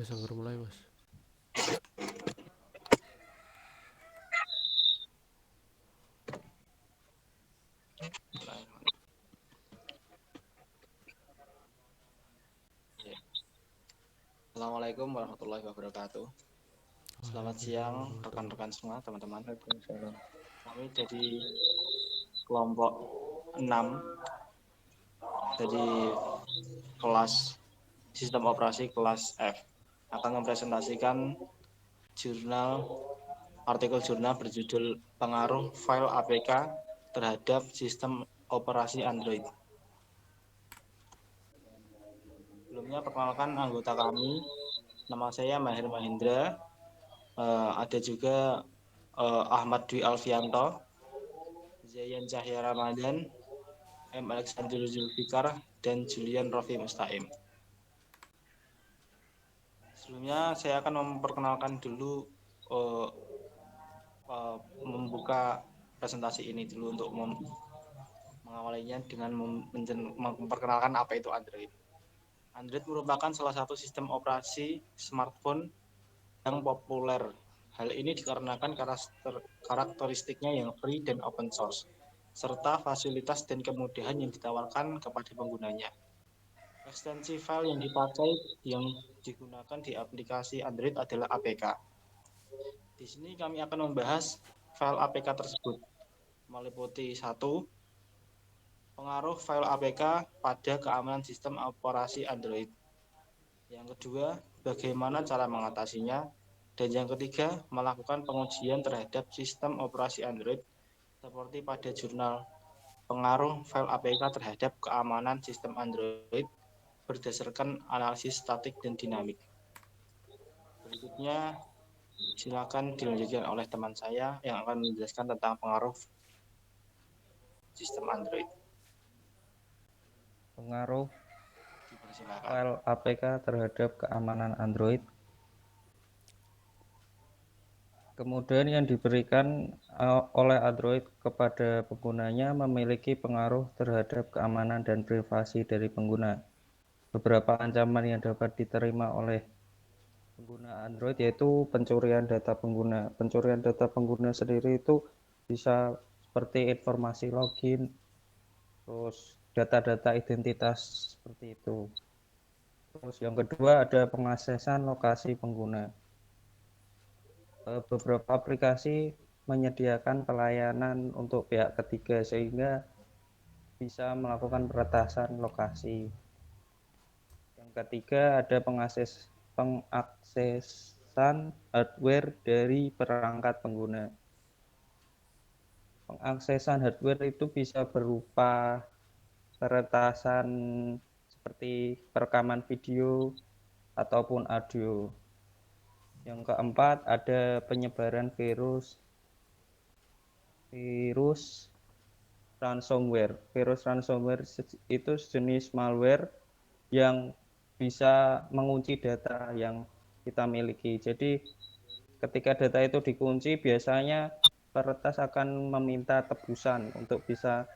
Mas Angger mulai mas. Assalamualaikum warahmatullahi wabarakatuh. Selamat siang Waalaikumsalam warahmatullahi rekan-rekan semua, teman-teman. Kami dari kelompok 6 dari kelas sistem operasi kelas F akan mempresentasikan artikel jurnal berjudul Pengaruh File APK terhadap Sistem Operasi Android. Sebelumnya perkenalkan anggota kami. Nama saya Mahir Mahendra. Ada juga Ahmad Dwi Alfianto, Zayan Cahya Ramadan, M. Alexander Zulfikar, dan Julian Rofi Mustaim. Sebelumnya saya akan memperkenalkan dulu membuka presentasi ini dulu untuk mengawalinya dengan memperkenalkan apa itu Android. Android merupakan salah satu sistem operasi smartphone yang populer. Hal ini dikarenakan karakteristiknya yang free dan open source, serta fasilitas dan kemudahan yang ditawarkan kepada penggunanya. Ekstensi file yang digunakan di aplikasi Android adalah APK. Di sini kami akan membahas file APK tersebut, meliputi 1. Pengaruh file APK pada keamanan sistem operasi Android. Yang kedua, bagaimana cara mengatasinya. Dan yang ketiga, melakukan pengujian terhadap sistem operasi Android seperti pada jurnal Pengaruh file APK terhadap keamanan sistem Android berdasarkan analisis statik dan dinamik. Berikutnya, silakan dilanjutkan oleh teman saya yang akan menjelaskan tentang pengaruh sistem Android. Pengaruh Dipersilakan. file APK terhadap keamanan Android. Kemudian yang diberikan oleh Android kepada penggunanya memiliki pengaruh terhadap keamanan dan privasi dari pengguna. Beberapa ancaman yang dapat diterima oleh pengguna Android yaitu pencurian data pengguna. Pencurian data pengguna sendiri itu bisa seperti informasi login, terus data-data identitas seperti itu. Terus yang kedua ada pengaksesan lokasi pengguna. Beberapa aplikasi menyediakan pelayanan untuk pihak ketiga sehingga bisa melakukan peretasan lokasi. Yang ketiga ada pengaksesan hardware dari perangkat pengguna. Pengaksesan hardware itu bisa berupa peretasan seperti perekaman video ataupun audio. Yang keempat ada penyebaran virus ransomware. Virus ransomware itu jenis malware yang bisa mengunci data yang kita miliki. Jadi ketika data itu dikunci biasanya peretas akan meminta tebusan untuk bisa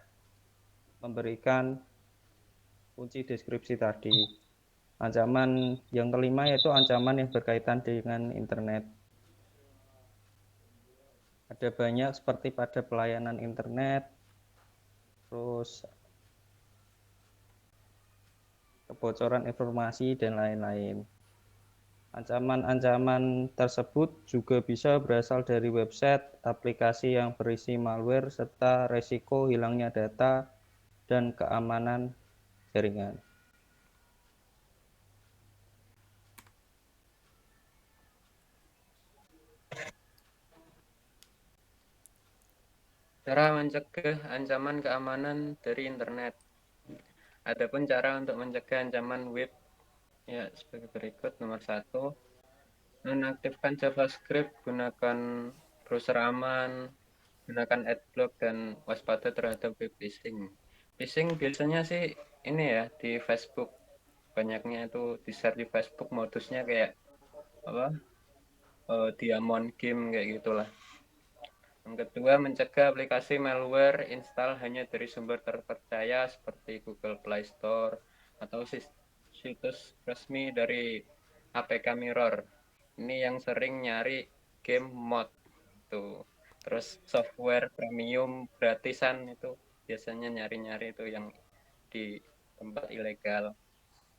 memberikan kunci deskripsi tadi. Ancaman yang kelima yaitu ancaman yang berkaitan dengan internet. Ada banyak seperti pada pelayanan internet, terus kebocoran informasi dan lain-lain. Ancaman-ancaman tersebut juga bisa berasal dari website, aplikasi yang berisi malware, serta resiko hilangnya data dan keamanan jaringan. Cara mencegah ancaman keamanan dari internet. Adapun cara untuk mencegah ancaman web ya sebagai berikut. Nomor 1, nonaktifkan JavaScript, gunakan browser aman, gunakan adblock dan waspada terhadap web phishing. Phishing biasanya sih ini ya di Facebook, banyaknya itu di-share di Facebook, modusnya kayak apa? Diamond game kayak gitulah. Yang kedua, mencegah aplikasi malware install hanya dari sumber terpercaya seperti Google Play Store atau situs resmi dari APK Mirror. Ini yang sering nyari game mod tuh. Terus software premium gratisan itu biasanya nyari-nyari itu yang di tempat ilegal.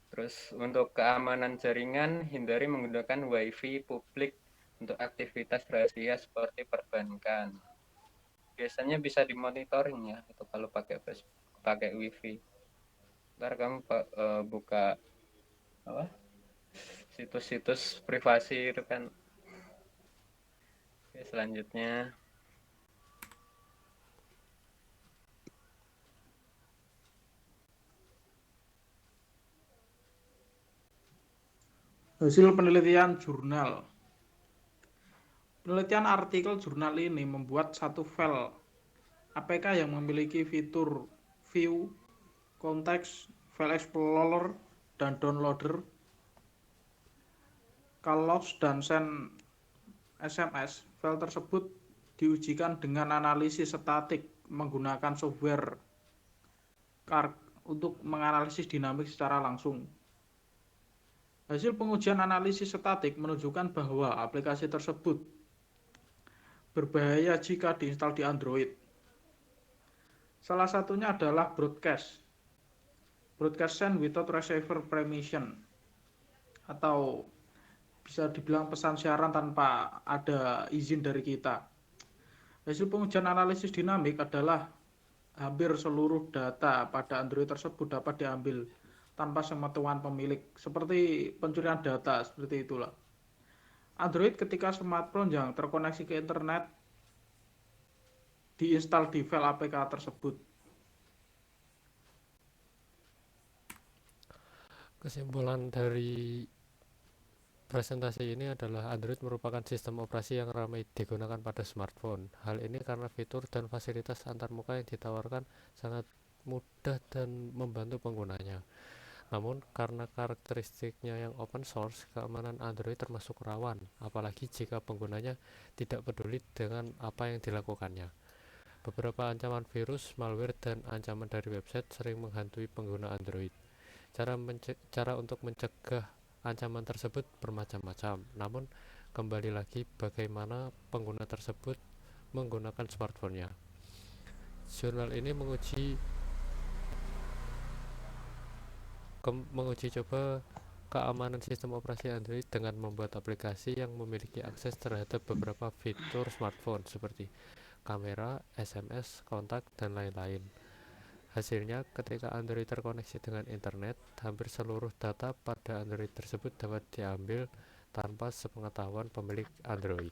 Terus untuk keamanan jaringan, hindari menggunakan WiFi publik untuk aktivitas rahasia seperti perbankan. Biasanya bisa dimonitoring ya itu kalau pakai WiFi. Ntar kamu buka apa situs-situs privasi itu kan. Oke, selanjutnya Hasil penelitian jurnal. Penelitian artikel jurnal ini membuat satu file APK yang memiliki fitur view, konteks, file explorer, dan downloader, calls dan send SMS. File tersebut diujikan dengan analisis statik menggunakan software Qark untuk menganalisis dinamik secara langsung. Hasil pengujian analisis statik menunjukkan bahwa aplikasi tersebut berbahaya jika diinstal di Android. Salah satunya adalah broadcast send without receiver permission, atau bisa dibilang pesan siaran tanpa ada izin dari kita. Hasil pengujian analisis dinamik adalah hampir seluruh data pada Android tersebut dapat diambil tanpa sepengetahuan pemilik, seperti pencurian data, seperti itulah. Android ketika smartphone yang terkoneksi ke internet diinstal di file APK tersebut. Kesimpulan dari presentasi ini adalah Android merupakan sistem operasi yang ramai digunakan pada smartphone. Hal ini karena fitur dan fasilitas antarmuka yang ditawarkan sangat mudah dan membantu penggunanya. Namun, karena karakteristiknya yang open source, keamanan Android termasuk rawan, apalagi jika penggunanya tidak peduli dengan apa yang dilakukannya. Beberapa ancaman virus, malware, dan ancaman dari website sering menghantui pengguna Android. Cara untuk mencegah ancaman tersebut bermacam-macam, namun kembali lagi bagaimana pengguna tersebut menggunakan smartphone-nya. Jurnal ini menguji coba keamanan sistem operasi Android dengan membuat aplikasi yang memiliki akses terhadap beberapa fitur smartphone seperti kamera, SMS, kontak, dan lain-lain. Hasilnya, ketika Android terkoneksi dengan internet, hampir seluruh data pada Android tersebut dapat diambil tanpa sepengetahuan pemilik Android.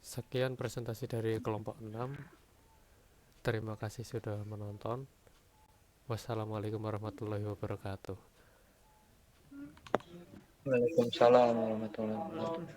Sekian presentasi dari kelompok 6. Terima kasih sudah menonton. Wassalamualaikum warahmatullahi wabarakatuh. Waalaikumsalam warahmatullahi wabarakatuh.